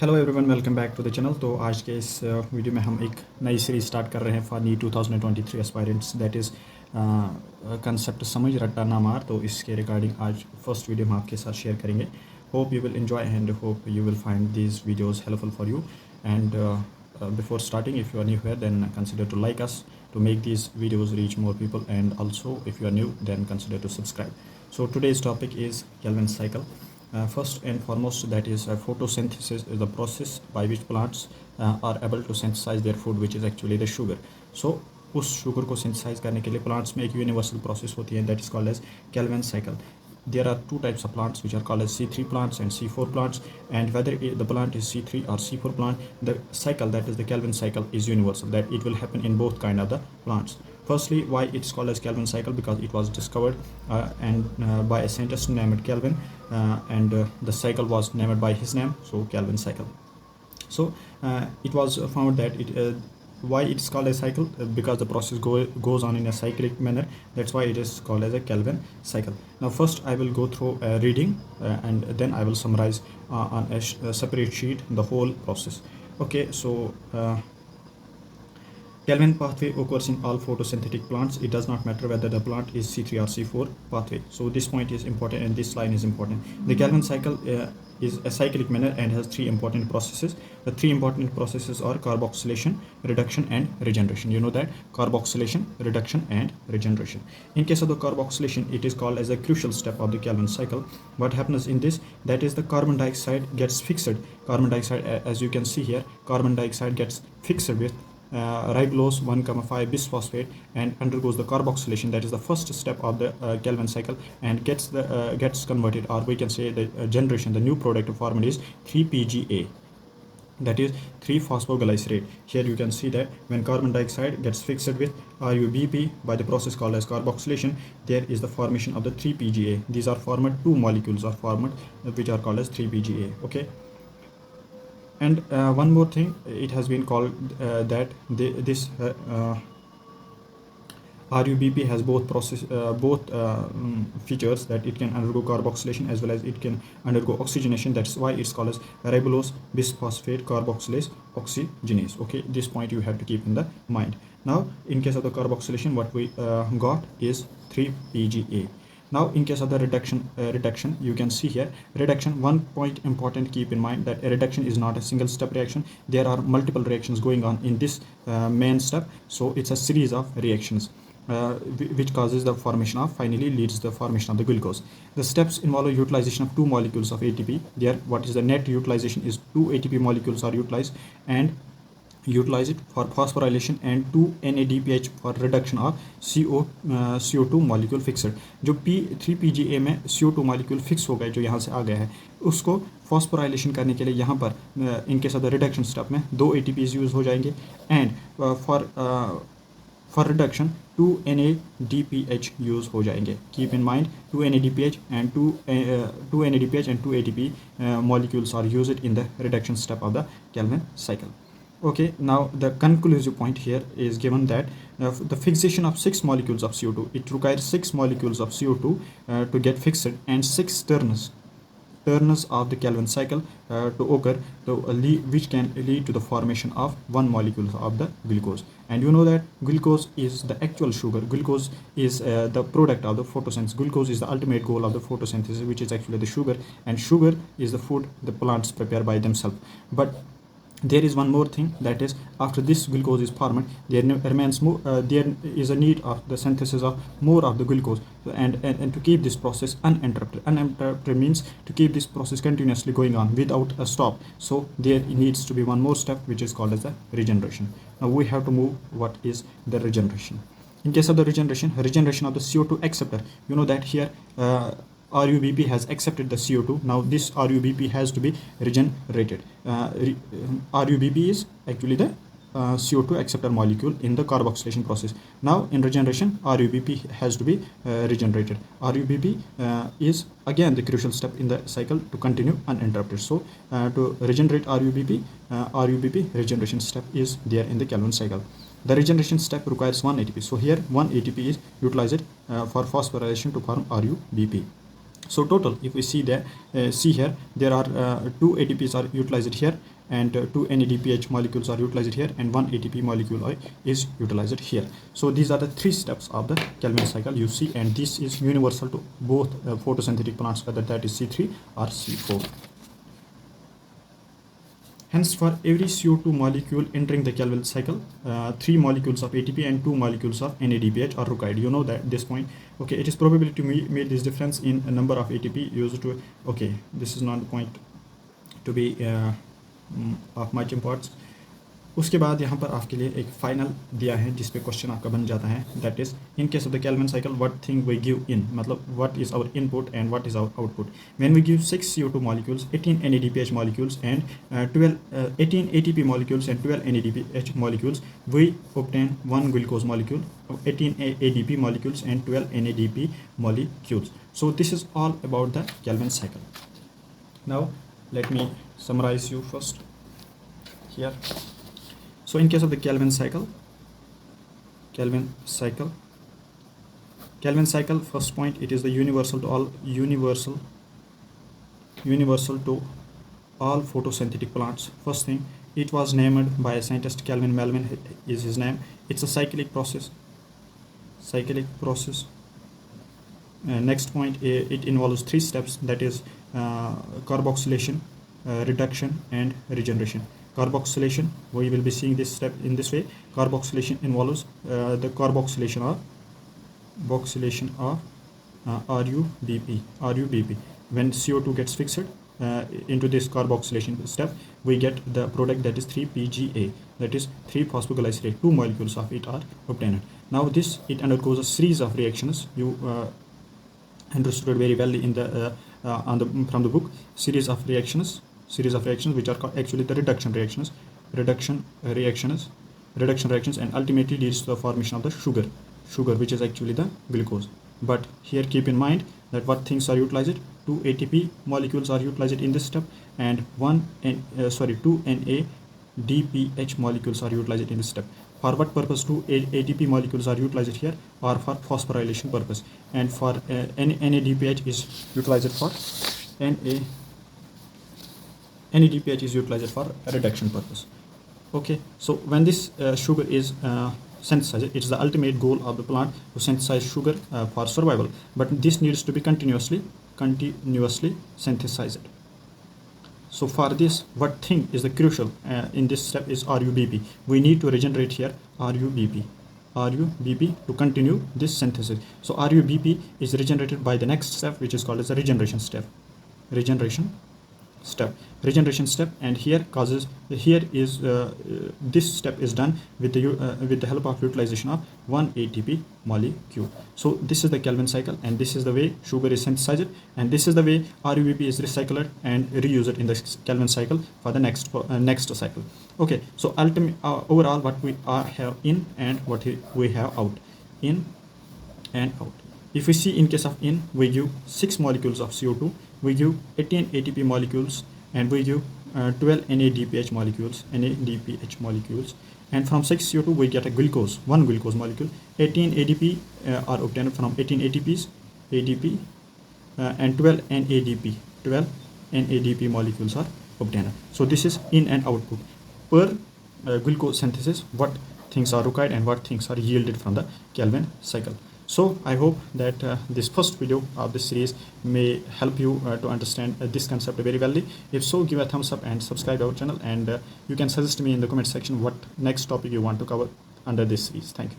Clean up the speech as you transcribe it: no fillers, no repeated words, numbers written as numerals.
Hello everyone, welcome back to the channel. तो आज के इस वीडियो में हम एक नई सीरीज स्टार्ट कर रहे हैं for NEET 2023 aspirants, that is concept समझ रट्टा ना मार। तो इसके रिगार्डिंग आज फर्स्ट वीडियो हम आपके साथ शेयर करेंगे। Hope you will enjoy and hope you will find these videos helpful for you. And before starting, if you are new here, then consider to like us to make these videos reach more people, and also if you are new, then consider to subscribe. So today's topic is Kelvin cycle. First and foremost, that is photosynthesis is the process by which plants are able to synthesize their food, which is actually the sugar. So उस sugar को synthesise करने के लिए plants में एक universal process होती है, that is called as Calvin cycle. There are two types of plants which are called as C3 plants and C4 plants, and whether the plant is C3 or C4 plant, the cycle, that is the Kelvin cycle, is universal, that it will happen in both kind of the plants. Firstly, why it's called as Kelvin cycle? Because it was discovered by a scientist named Kelvin, and the cycle was named by his name, so Kelvin cycle. So it was found that why it's called a cycle, because the process goes on in a cyclic manner. That's why it is called as a Kelvin cycle. Now first I will go through reading, and then I will summarize on a separate sheet the whole process. Okay, so Kelvin pathway occurs in all photosynthetic plants. It does not matter whether the plant is C3 or C4 pathway. So this point is important and this line is important. The Kelvin cycle is a cyclic manner and has three important processes. The three important processes are carboxylation, reduction, and regeneration. You know that carboxylation, reduction, and regeneration. In case of the carboxylation, it is called as a crucial step of the Kelvin cycle. What happens in this? That is the carbon dioxide gets fixed. Carbon dioxide, as you can see here, carbon dioxide gets fixed with ribulose 1,5 bisphosphate and undergoes the carboxylation. That is the first step of the Kelvin cycle, and gets converted, or we can say the generation, the new product formed is 3-PGA, that is 3-phosphoglycerate. Here you can see that when carbon dioxide gets fixed with RUBP by the process called as carboxylation, there is the formation of the 3-PGA. These are formed, two molecules are formed which are called as 3-PGA. Okay. And one more thing, it has been called that this RUBP has both features, that it can undergo carboxylation as well as it can undergo oxygenation. That's why it's called as ribulose bisphosphate carboxylase oxygenase. Okay, this point you have to keep in the mind. Now in case of the carboxylation, what we got is 3-PGA. Now in case of the reduction, you can see here reduction. One point important, keep in mind that a reduction is not a single step reaction. There are multiple reactions going on in this main step, so it's a series of reactions which causes the formation of, finally leads the formation of the glucose. The steps involve utilization of two molecules of ATP. There, what is the net utilization is 2 ATP molecules are utilized, and utilize it for phosphorylation, and 2 NADPH for reduction of CO2 molecule fixed. जो 3-PGA में CO2 molecule fix हो गए, जो यहाँ से आ गया है, उसको फॉस्फोराइलेशन करने के लिए यहाँ पर इन case of the reduction step में 2 ATPs यूज़ हो जाएंगे, and for reduction 2 NADPH use हो जाएंगे. Keep in mind 2 NADPH and 2 NADPH and 2 ATP molecules are used in the reduction step of the Kelvin cycle. Okay, now the conclusive point here is given that the fixation of 6 molecules of CO2, it requires 6 molecules of CO2 to get fixed, and 6 turns of the Kelvin cycle to occur, which can lead to the formation of 1 molecule of the glucose. And you know that glucose is the actual sugar. Glucose is the product of the photosynthesis. Glucose is the ultimate goal of the photosynthesis, which is actually the sugar, and sugar is the food the plants prepare by themselves. But there is one more thing, that is after this glucose is formed, there remains more, there is a need of the synthesis of more of the glucose, and to keep this process uninterrupted. Uninterrupted means to keep this process continuously going on without a stop. So there needs to be one more step, which is called as the regeneration. Now we have to move what is the regeneration. In case of the regeneration of the CO2 acceptor, you know that here RUBP has accepted the CO2. Now this RUBP has to be regenerated. RUBP is actually the CO2 acceptor molecule in the carboxylation process. Now in regeneration, RUBP has to be regenerated. RUBP is again the crucial step in the cycle to continue uninterrupted. So to regenerate RUBP regeneration step is there in the Kelvin cycle. The regeneration step requires 1 ATP. So here 1 ATP is utilized for phosphorylation to form RUBP. So total, if we see there, see here, there are 2 ATPs are utilized here, and 2 NADPH molecules are utilized here, and 1 ATP molecule is utilized here. So these are the 3 steps of the Calvin cycle you see, and this is universal to both photosynthetic plants, whether that is C3 or C4. Hence, for every CO2 molecule entering the Calvin cycle, 3 molecules of ATP and 2 molecules of NADPH are required. You know that at this point. Okay, it is probably to make this difference in a number of ATP used to. Okay, this is not the point to be of much importance. उसके बाद यहाँ पर आपके लिए एक final दिया है जिस पे क्वेश्चन आपका बन जाता है, that is in case of the Calvin cycle what thing we give in, मतलब what is our input and what is our output. When we give 6 CO2 molecules, 18 NADPH molecules and 18 ATP molecules and 12 NADPH molecules, we obtain 1 glucose molecule, 18 ADP molecules and 12 NADP molecules. So this is all about the Calvin cycle. Now let me summarize you first here. So in case of the Calvin cycle, first point, it is the universal to all photosynthetic plants. First thing, it was named by a scientist, Calvin Melvin is his name. It's a cyclic process. Next point, it involves 3 steps, that is carboxylation, reduction and regeneration. Carboxylation, we will be seeing this step in this way. Carboxylation involves the carboxylation of RUBP. When CO2 gets fixed into this carboxylation step, we get the product that is 3-PGA, that is 3-phosphoglycerate. 2 molecules of it are obtained. Now this, it undergoes a series of reactions. You understood very well in the from the book. Series of reactions which are actually the reduction reactions, and ultimately leads to the formation of the sugar which is actually the glucose. But here keep in mind that what things are utilized. 2 ATP molecules are utilized in this step, and 2 NADPH molecules are utilized in this step. For what purpose 2 ATP molecules are utilized here? Or for phosphorylation purpose, and for NADPH is utilized for NADPH is utilized for reduction purpose. Okay, so when this sugar is synthesized, it's the ultimate goal of the plant to synthesize sugar for survival, but this needs to be continuously synthesized. So for this, what thing is the crucial in this step is RUBP. We need to regenerate here RUBP to continue this synthesis. So RUBP is regenerated by the next step, which is called as the regeneration step, and this step is done with the help of utilization of 1 ATP molecule. So this is the Calvin cycle, and this is the way sugar is synthesized, and this is the way RUBP is recycled and reused in the Calvin cycle for the next cycle. Okay, so overall what we have in and what we have out, in and out. If we see in case of in, we give 6 molecules of CO2, we give 18 ATP molecules, and we give 12 NADPH molecules, and from 6 CO2 we get a glucose, 1 glucose molecule. 18 ADP are obtained from 18 ATP, and 12 NADP molecules are obtained. So this is in and output per glucose synthesis, what things are required and what things are yielded from the Calvin cycle. So I hope that this first video of this series may help you to understand this concept very well. If so, give a thumbs up and subscribe our channel, and you can suggest me in the comment section what next topic you want to cover under this series. Thank you.